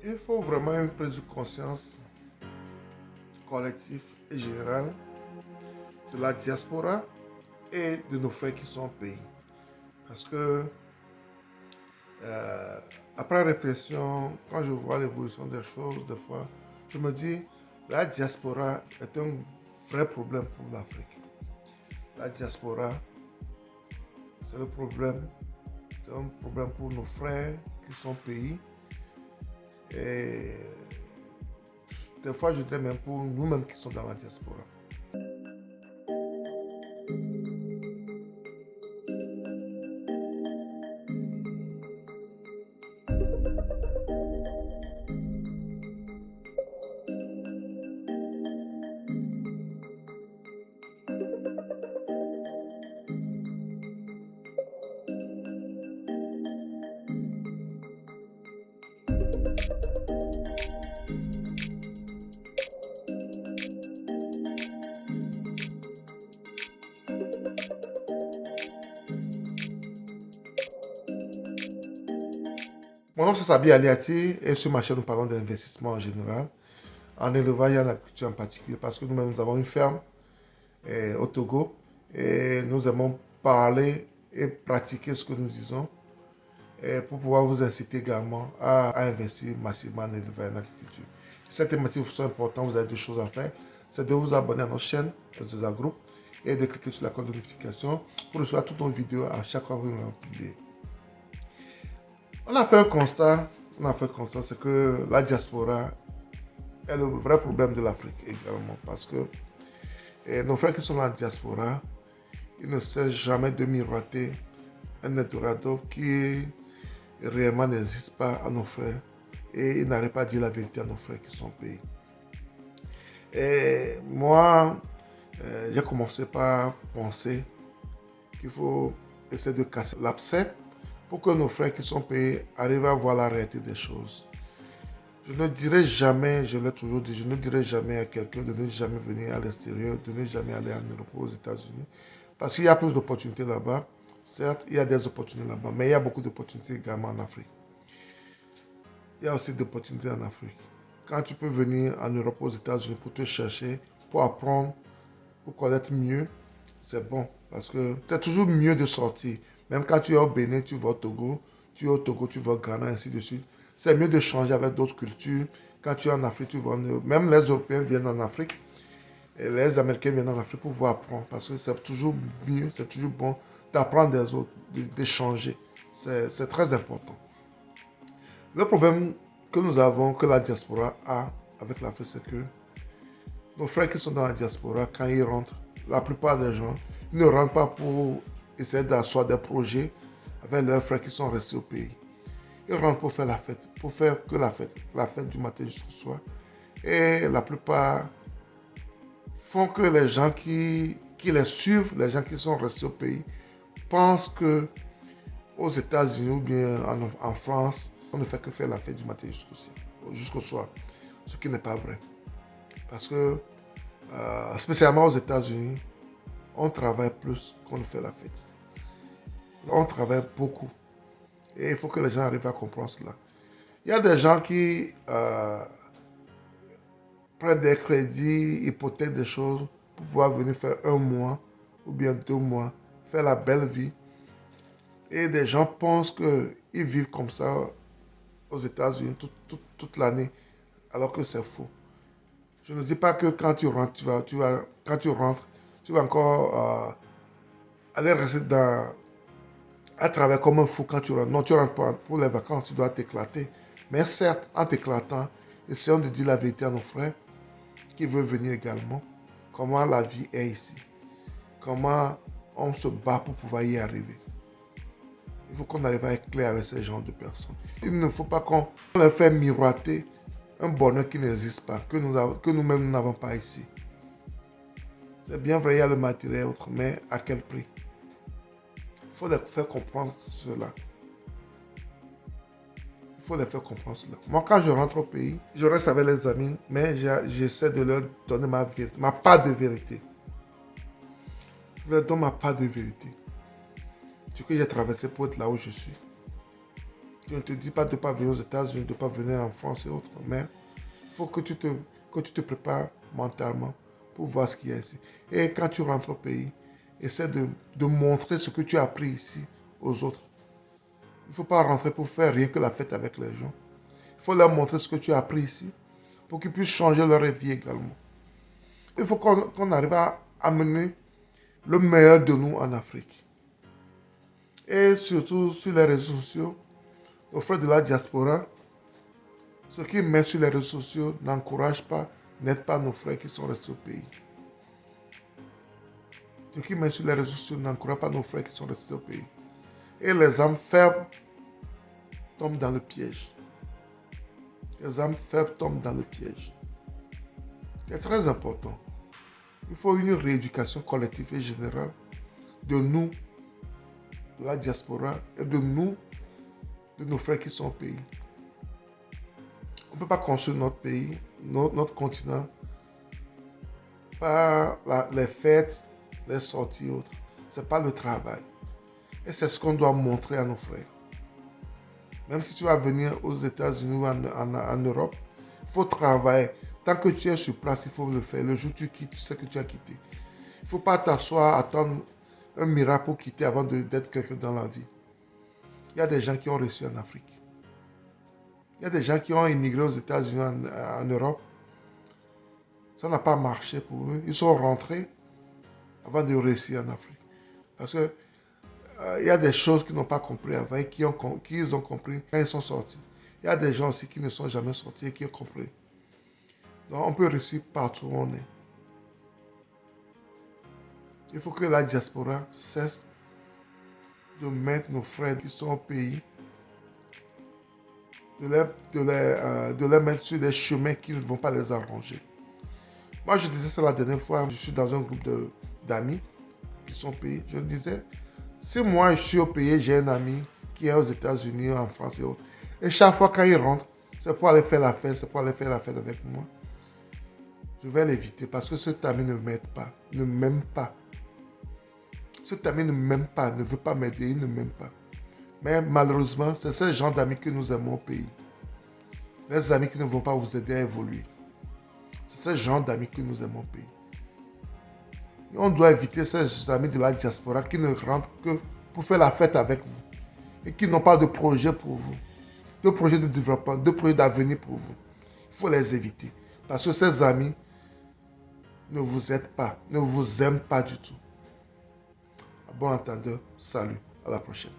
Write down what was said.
Il faut vraiment une prise de conscience collective et générale de la diaspora et de nos frères qui sont au pays. Parce que, euh, après réflexion, quand je vois l'évolution des choses, des fois, je me dis, la diaspora est un vrai problème pour l'Afrique. La diaspora, c'est le problème. C'est un problème pour nos frères qui sont au pays. Et des fois, je dirais même pour nous-mêmes qui sommes dans la diaspora. Mon nom c'est Sabi Aliati et sur ma chaîne nous parlons d'investissement en général, en élevage et en agriculture en particulier, parce que nous-mêmes nous avons une ferme au Togo et nous aimons parler et pratiquer ce que nous disons et pour pouvoir vous inciter également à investir massivement en élevage et en agriculture. Si ces thématiques sont importantes, vous avez deux choses à faire. C'est de vous abonner à notre chaîne S2A Group et de cliquer sur la cloche de notification pour recevoir toutes nos vidéos à chaque fois que nous allons publier. On a fait un constat, c'est que la diaspora est le vrai problème de l'Afrique également, parce que nos frères qui sont dans la diaspora, ils ne cessent jamais de miroiter un Eldorado qui réellement n'existe pas à nos frères, et ils n'arrivent pas à dire la vérité à nos frères qui sont au pays. Et moi, j'ai commencé par penser qu'il faut essayer de casser l'abcès pour que nos frères qui sont payés arrivent à voir la réalité des choses. Je ne dirai jamais, je l'ai toujours dit, je ne dirai jamais à quelqu'un de ne jamais venir à l'extérieur, de ne jamais aller en Europe ou aux États-Unis. Parce qu'il y a plus d'opportunités là-bas. Certes, il y a des opportunités là-bas, mais il y a beaucoup d'opportunités également en Afrique. Il y a aussi d'opportunités en Afrique. Quand tu peux venir en Europe ou aux États-Unis pour te chercher, pour apprendre, pour connaître mieux, c'est bon. Parce que c'est toujours mieux de sortir. Même quand tu es au Bénin, tu vas au Togo, tu es au Togo, tu vas au Ghana, ainsi de suite. C'est mieux de changer avec d'autres cultures. Quand tu es en Afrique, tu vas en Europe. Même les Européens viennent en Afrique. Et les Américains viennent en Afrique pour pouvoir apprendre. Parce que c'est toujours mieux, c'est toujours bon d'apprendre des autres, d'échanger. C'est très important. Le problème que nous avons, que la diaspora a avec l'Afrique, c'est que nos frères qui sont dans la diaspora, quand ils rentrent, la plupart des gens ne rentrent pas pour essayer d'asseoir des projets avec leurs frères qui sont restés au pays. Ils rentrent pour faire la fête, pour faire que la fête du matin jusqu'au soir. Et la plupart font que les gens qui les suivent, les gens qui sont restés au pays, pensent que aux États-Unis ou bien en France, on ne fait que faire la fête du matin jusqu'au soir. Ce qui n'est pas vrai. Parce que, spécialement aux États-Unis, on travaille plus qu'on ne fait la fête. On travaille beaucoup. Et il faut que les gens arrivent à comprendre cela. Il y a des gens qui prennent des crédits, hypothèquent des choses pour pouvoir venir faire un mois ou bien 2 mois, faire la belle vie. Et des gens pensent qu'ils vivent comme ça aux États-Unis toute l'année, alors que c'est faux. Je ne dis pas que quand tu rentres, quand tu rentres, tu vas encore aller rester à travers comme un fou quand tu rentres. Non, tu rentres pas pour les vacances, tu dois t'éclater. Mais certes, en t'éclatant, essayons de dire la vérité à nos frères qui veulent venir également. Comment la vie est ici. Comment on se bat pour pouvoir y arriver. Il faut qu'on arrive à être clair avec ces genres de personnes. Il ne faut pas qu'on leur fasse miroiter un bonheur qui n'existe pas, que nous-mêmes nous n'avons pas ici. C'est bien vrai, il y a le matériel, mais à quel prix? Il faut leur faire comprendre cela. Il faut leur faire comprendre cela. Moi, quand je rentre au pays, je reste avec les amis, mais j'essaie de leur donner ma vérité, ma part de vérité. Je leur donne ma part de vérité. Ce que j'ai traversé pour être là où je suis. Je ne te dis pas de ne pas venir aux États-Unis, de ne pas venir en France et autres, mais il faut que tu te prépares mentalement pour voir ce qu'il y a ici. Et quand tu rentres au pays, essaie de montrer ce que tu as appris ici aux autres. Il ne faut pas rentrer pour faire rien que la fête avec les gens. Il faut leur montrer ce que tu as appris ici pour qu'ils puissent changer leur vie également. Il faut qu'on arrive à amener le meilleur de nous en Afrique. Et surtout sur les réseaux sociaux, nos frères de la diaspora, ceux qui mettent sur les réseaux sociaux n'encouragent pas, n'aident pas nos frères qui sont restés au pays. Ceux qui mettent sur les réseaux sociaux n'encouragent pas nos frères qui sont restés au pays. Et les âmes faibles tombent dans le piège. Les âmes faibles tombent dans le piège. C'est très important. Il faut une rééducation collective et générale de nous, de la diaspora, et de nous, de nos frères qui sont au pays. On ne peut pas construire notre pays, notre continent, par les fêtes, les sorties et autres. Ce n'est pas le travail. Et c'est ce qu'on doit montrer à nos frères. Même si tu vas venir aux États-Unis ou en Europe, il faut travailler. Tant que tu es sur place, il faut le faire. Le jour où tu quittes, tu sais que tu as quitté. Il ne faut pas t'asseoir, attendre un miracle pour quitter avant d'être quelqu'un dans la vie. Il y a des gens qui ont réussi en Afrique. Il y a des gens qui ont immigré aux États-Unis, en Europe. Ça n'a pas marché pour eux. Ils sont rentrés avant de réussir en Afrique. Parce que il y a des choses qu'ils n'ont pas compris avant et qu'ils ont compris quand ils sont sortis. Il y a des gens aussi qui ne sont jamais sortis et qui ont compris. Donc on peut réussir partout où on est. Il faut que la diaspora cesse de mettre nos frères qui sont au pays, de les mettre sur des chemins qui ne vont pas les arranger. Moi, je disais ça la dernière fois, je suis dans un groupe d'amis qui sont au pays. Je disais, si moi je suis au pays, j'ai un ami qui est aux États-Unis, en France et autres, et chaque fois quand il rentre, c'est pour aller faire la fête, c'est pour aller faire la fête avec moi, je vais l'éviter parce que cet ami ne m'aide pas, ne m'aime pas. Cet ami ne m'aime pas, ne veut pas m'aider, il ne m'aime pas. Mais malheureusement, c'est ce genre d'amis que nous aimons au pays. Les amis qui ne vont pas vous aider à évoluer. C'est ce genre d'amis que nous aimons au pays. Et on doit éviter ces amis de la diaspora qui ne rentrent que pour faire la fête avec vous. Et qui n'ont pas de projet pour vous. De projet de développement, de projet d'avenir pour vous. Il faut les éviter. Parce que ces amis ne vous aident pas, ne vous aiment pas du tout. À bon entendeur, salut, à la prochaine.